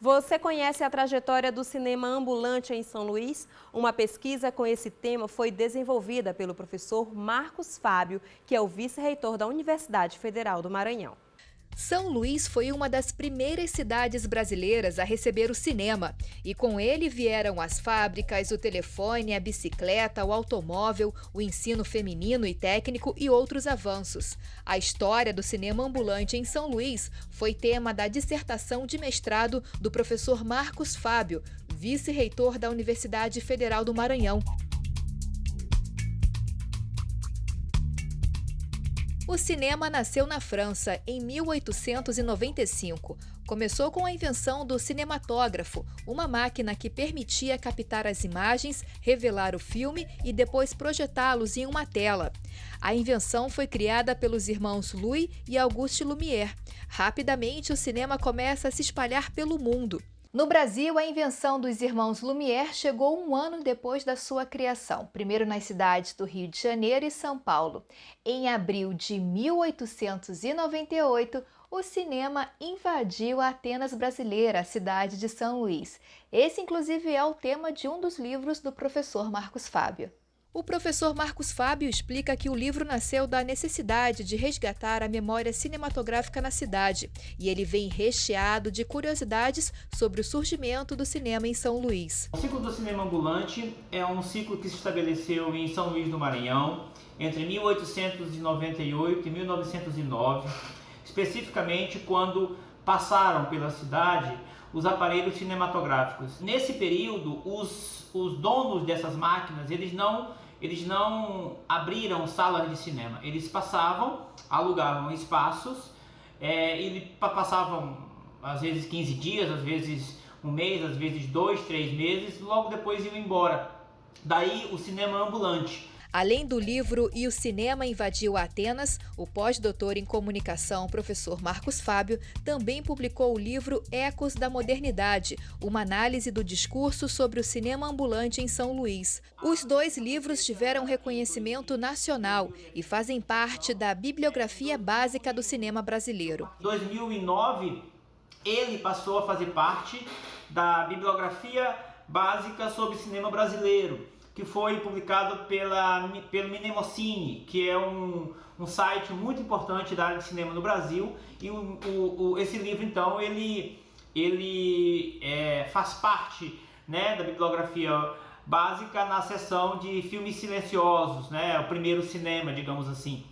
Você conhece a trajetória do cinema ambulante em São Luís? Uma pesquisa com esse tema foi desenvolvida pelo professor Marcos Fábio, que é o vice-reitor da Universidade Federal do Maranhão. São Luís foi uma das primeiras cidades brasileiras a receber o cinema. E com ele vieram as fábricas, o telefone, a bicicleta, o automóvel, o ensino feminino e técnico e outros avanços. A história do cinema ambulante em São Luís foi tema da dissertação de mestrado do professor Marcos Fábio, vice-reitor da Universidade Federal do Maranhão. O cinema nasceu na França em 1895. Começou com a invenção do cinematógrafo, uma máquina que permitia captar as imagens, revelar o filme e depois projetá-los em uma tela. A invenção foi criada pelos irmãos Louis e Auguste Lumière. Rapidamente, o cinema começa a se espalhar pelo mundo. No Brasil, a invenção dos irmãos Lumière chegou um ano depois da sua criação, primeiro nas cidades do Rio de Janeiro e São Paulo. Em abril de 1898, o cinema invadiu a Atenas brasileira, a cidade de São Luís. Esse, inclusive, é o tema de um dos livros do professor Marcos Fábio. O professor Marcos Fábio explica que o livro nasceu da necessidade de resgatar a memória cinematográfica na cidade, e ele vem recheado de curiosidades sobre o surgimento do cinema em São Luís. O ciclo do cinema ambulante é um ciclo que se estabeleceu em São Luís do Maranhão entre 1898 e 1909, especificamente quando passaram pela cidade os aparelhos cinematográficos. Nesse período, os donos dessas máquinas, eles não abriram salas de cinema. Eles passavam, alugavam espaços, e passavam às vezes 15 dias, às vezes um mês, às vezes 2, 3 meses, logo depois iam embora. Daí o cinema ambulante. Além do livro E o Cinema Invadiu Atenas, o pós-doutor em comunicação, professor Marcos Fábio, também publicou o livro Ecos da Modernidade, uma análise do discurso sobre o cinema ambulante em São Luís. Os dois livros tiveram reconhecimento nacional e fazem parte da bibliografia básica do cinema brasileiro. Em 2009, ele passou a fazer parte da bibliografia básica sobre cinema brasileiro, que foi publicado pelo Mnemocine, que é um site muito importante da área de cinema no Brasil. E esse livro, então, ele faz parte, né, da bibliografia básica na seção de filmes silenciosos, né, o primeiro cinema, digamos assim.